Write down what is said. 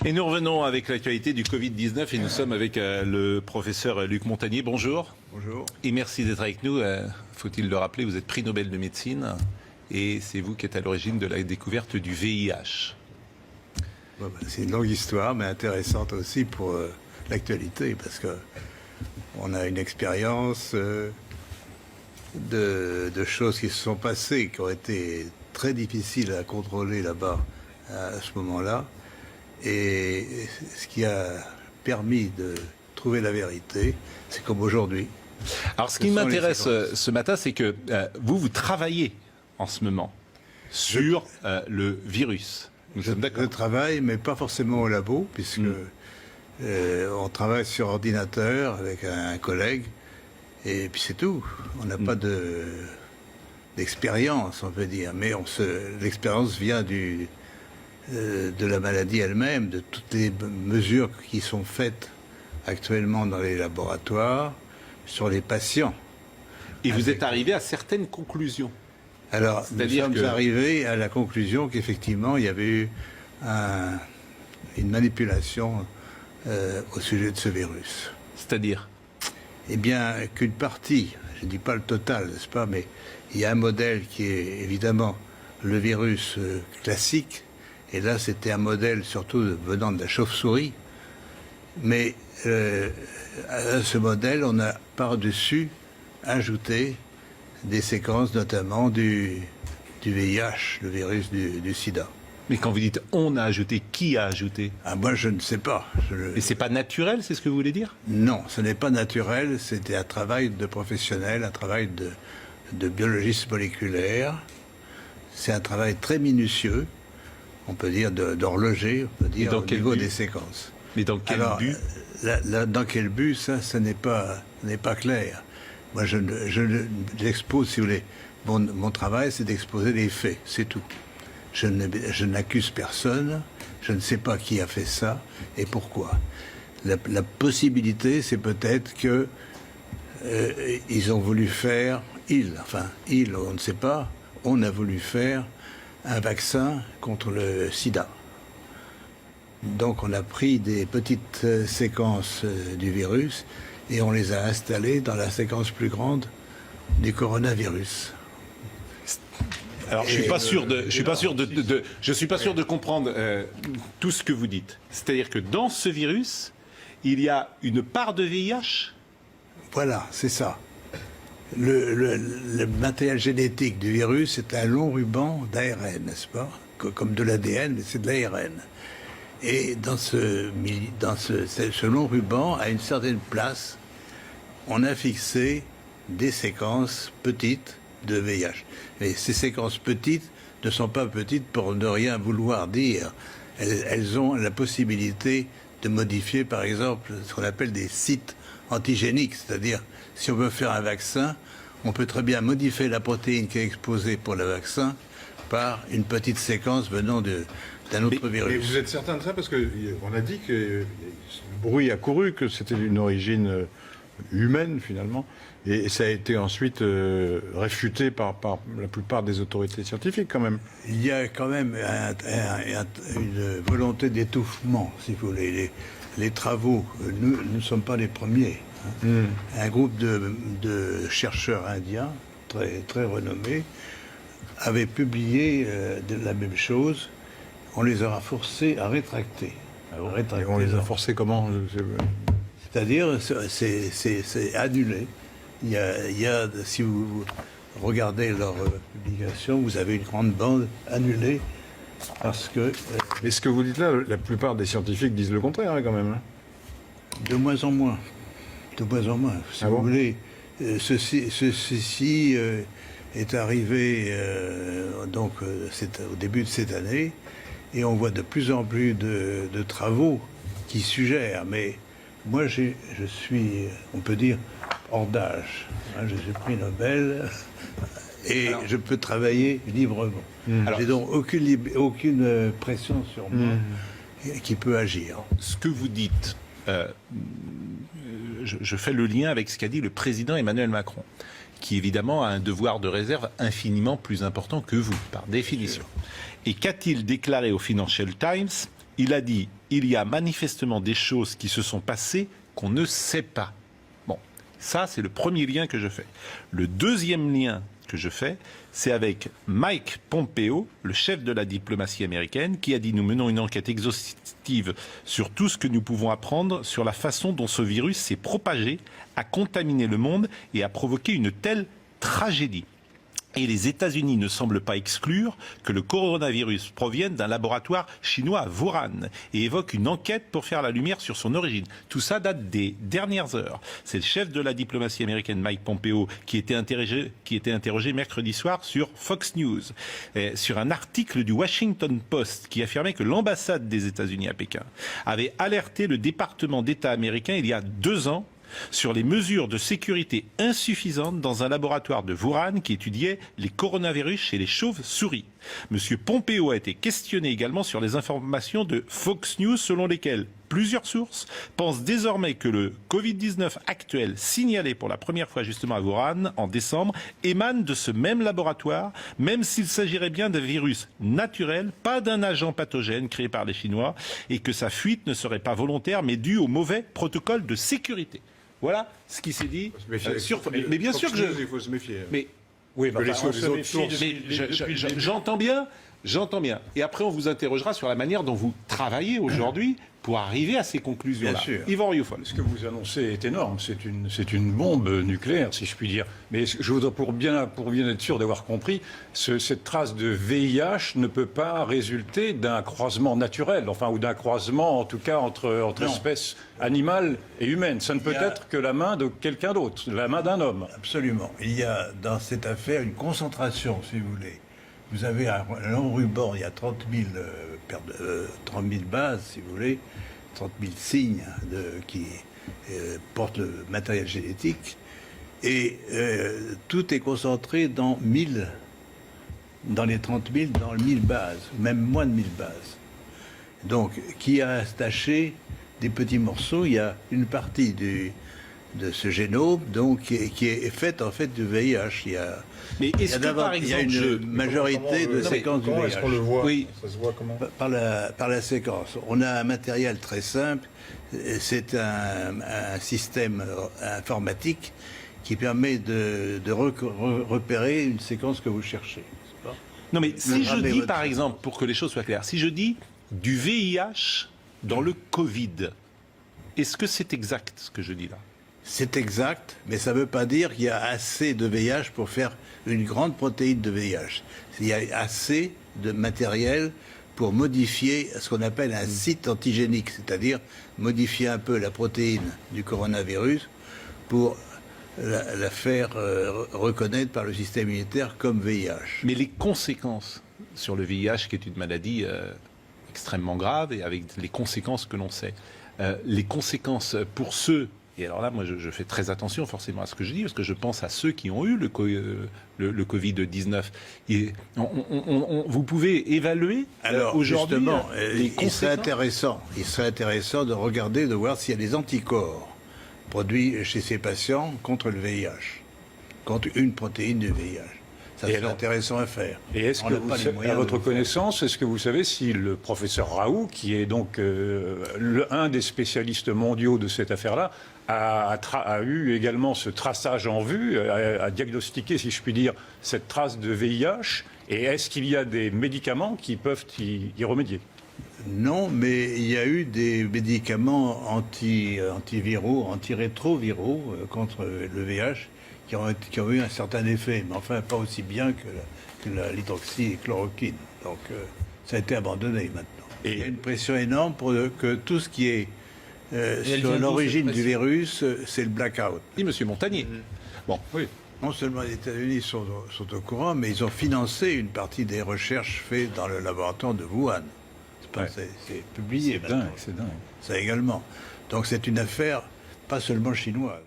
Et nous revenons avec l'actualité du Covid-19 et nous sommes avec le professeur Luc Montagnier. Bonjour. Bonjour. Et merci d'être avec nous. Faut-il le rappeler, vous êtes prix Nobel de médecine et c'est vous qui êtes à l'origine de la découverte du VIH. C'est une longue histoire, mais intéressante aussi pour l'actualité, parce que on a une expérience de choses qui se sont passées, qui ont été très difficiles à contrôler là-bas à ce moment-là. Et ce qui a permis de trouver la vérité, c'est comme aujourd'hui. Alors ce qui m'intéresse ce matin, c'est que vous travaillez en ce moment sur le virus. Nous sommes d'accord. Je travaille, mais pas forcément au labo, puisque on travaille sur ordinateur avec un collègue, et puis c'est tout. On n'a pas d'expérience, on peut dire, mais l'expérience vient de la maladie elle-même, de toutes les mesures qui sont faites actuellement dans les laboratoires sur les patients. Et vous êtes arrivé à certaines conclusions. Alors, nous sommes arrivés à la conclusion qu'effectivement, il y avait eu une manipulation au sujet de ce virus. C'est-à-dire ? Eh bien, qu'une partie, je ne dis pas le total, n'est-ce pas, mais il y a un modèle qui est évidemment le virus classique. Et là, c'était un modèle surtout venant de la chauve-souris. Mais à ce modèle, on a par-dessus ajouté des séquences, notamment du VIH, le virus du sida. Mais quand vous dites « on a ajouté », qui a ajouté ? Moi, je ne sais pas. Et c'est pas naturel, c'est ce que vous voulez dire ? Non, ce n'est pas naturel. C'était un travail de professionnel, un travail de biologiste moléculaire. C'est un travail très minutieux. On peut dire d'horloger, on peut dire au niveau des séquences. Mais dans quel but ? Dans quel but, ça n'est pas clair. Moi, j'expose, si vous voulez, mon travail, c'est d'exposer les faits, c'est tout. Je n'accuse personne, je ne sais pas qui a fait ça et pourquoi. La possibilité, c'est peut-être que ils ont voulu faire, on ne sait pas, on a voulu faire un vaccin contre le sida. Donc on a pris des petites séquences du virus et on les a installées dans la séquence plus grande du coronavirus. Alors je suis pas sûr de comprendre tout ce que vous dites. C'est-à-dire que dans ce virus, il y a une part de VIH ? Voilà, c'est ça. Le matériel génétique du virus, c'est un long ruban d'ARN, n'est-ce pas ? Comme de l'ADN, mais c'est de l'ARN. Et dans ce long ruban, à une certaine place, on a fixé des séquences petites de VIH. Mais ces séquences petites ne sont pas petites pour ne rien vouloir dire. Elles ont la possibilité de modifier, par exemple, ce qu'on appelle des sites antigéniques, c'est-à-dire, si on veut faire un vaccin, on peut très bien modifier la protéine qui est exposée pour le vaccin par une petite séquence venant d'un autre virus. Et vous êtes certain de ça? Parce qu'on a dit que le bruit a couru, que c'était d'une origine humaine, finalement, et ça a été ensuite réfuté par la plupart des autorités scientifiques, quand même. Il y a quand même une volonté d'étouffement, si vous voulez. Les travaux, nous ne sommes pas les premiers. Un groupe de chercheurs indiens, très, très renommés, avait publié la même chose. On les aura forcés à rétracter. Et on les a forcés comment? C'est-à-dire, c'est annulé. Il y a, si vous regardez leur publication, vous avez une grande bande annulée parce que... Mais ce que vous dites là, la plupart des scientifiques disent le contraire, quand même. De moins en moins. De moins en moins. Si vous voulez, ceci est arrivé c'est au début de cette année, et on voit de plus en plus de travaux qui suggèrent, mais moi je suis, on peut dire, hors d'âge. Je suis prix Nobel et je peux travailler librement. J'ai donc aucune pression sur moi qui peut agir. Ce que vous dites, je fais le lien avec ce qu'a dit le président Emmanuel Macron, qui évidemment a un devoir de réserve infiniment plus important que vous, par définition. Et qu'a-t-il déclaré au Financial Times ? Il a dit il y a manifestement des choses qui se sont passées qu'on ne sait pas. Bon, ça c'est le premier lien que je fais. Le deuxième lien que je fais, c'est avec Mike Pompeo, le chef de la diplomatie américaine, qui a dit nous menons une enquête exhaustive sur tout ce que nous pouvons apprendre sur la façon dont ce virus s'est propagé, a contaminé le monde et a provoqué une telle tragédie. Et les États-Unis ne semblent pas exclure que le coronavirus provienne d'un laboratoire chinois à Wuhan et évoque une enquête pour faire la lumière sur son origine. Tout ça date des dernières heures. C'est le chef de la diplomatie américaine, Mike Pompeo, qui était interrogé mercredi soir sur Fox News, sur un article du Washington Post qui affirmait que l'ambassade des États-Unis à Pékin avait alerté le département d'État américain il y a 2 ans sur les mesures de sécurité insuffisantes dans un laboratoire de Wuhan qui étudiait les coronavirus chez les chauves-souris. Monsieur Pompeo a été questionné également sur les informations de Fox News selon lesquelles plusieurs sources pensent désormais que le Covid-19 actuel, signalé pour la première fois justement à Wuhan en décembre, émane de ce même laboratoire, même s'il s'agirait bien d'un virus naturel, pas d'un agent pathogène créé par les Chinois, et que sa fuite ne serait pas volontaire mais due au mauvais protocole de sécurité. Voilà ce qui s'est dit sur. Mais bien sûr que il faut se méfier. Mais oui, les autres sources. j'entends bien. Et après, on vous interrogera sur la manière dont vous travaillez aujourd'hui pour arriver à ces conclusions-là. Bien sûr. Yvan Rioufol. Ce que vous annoncez est énorme. C'est une bombe nucléaire, si je puis dire. Mais je voudrais, pour bien être sûr d'avoir compris, cette trace de VIH ne peut pas résulter d'un croisement naturel, enfin, ou d'un croisement, en tout cas, entre espèces animales et humaines. Ça ne peut être que la main de quelqu'un d'autre, la main d'un homme. Absolument. Il y a dans cette affaire une concentration, si vous voulez. Vous avez un long ruban, il y a 30 000 bases, si vous voulez, 30 000 signes qui portent le matériel génétique. Et tout est concentré dans les 30 000, dans 1000 bases, même moins de 1000 bases. Donc, qui a attaché des petits morceaux, il y a une partie de ce génome donc, qui est faite en fait du VIH. Mais est-ce que, par il y a exemple, une majorité de séquences du VIH. Est-ce qu'on le voit? Oui. Ça se voit comment? Par la séquence. On a un matériel très simple. C'est un système informatique qui permet de repérer une séquence que vous cherchez. Non, mais si je dis, par exemple, pour que les choses soient claires, si je dis du VIH dans le Covid, est-ce que c'est exact ce que je dis là? C'est exact, mais ça ne veut pas dire qu'il y a assez de VIH pour faire une grande protéine de VIH. Il y a assez de matériel pour modifier ce qu'on appelle un site antigénique, c'est-à-dire modifier un peu la protéine du coronavirus pour la faire reconnaître par le système immunitaire comme VIH. Mais les conséquences sur le VIH, qui est une maladie extrêmement grave et avec les conséquences que l'on sait, les conséquences pour ceux, et alors là moi je fais très attention forcément à ce que je dis, parce que je pense à ceux qui ont eu le Covid-19. Vous pouvez évaluer aujourd'hui justement, les conséquences. Il serait intéressant de regarder, de voir s'il y a des anticorps produits chez ces patients contre le VIH, contre une protéine du VIH. Ça serait intéressant à faire. Et est-ce que vous, à votre connaissance, est-ce que vous savez si le professeur Raoult, qui est donc un des spécialistes mondiaux de cette affaire-là, a eu également ce traçage en vue, a diagnostiqué, si je puis dire, cette trace de VIH, et est-ce qu'il y a des médicaments qui peuvent y remédier? Non, mais il y a eu des médicaments antiviraux, antirétroviraux contre le VIH qui ont eu un certain effet, mais enfin pas aussi bien que l'hydroxychloroquine. Donc ça a été abandonné maintenant. Et il y a une pression énorme pour que tout ce qui est sur l'origine du virus, c'est le blackout. Oui, monsieur Montagnier. Bon, oui. Non seulement les États-Unis sont au courant, mais ils ont financé une partie des recherches faites dans le laboratoire de Wuhan. C'est publié maintenant. C'est dingue. Ça également. Donc c'est une affaire pas seulement chinoise.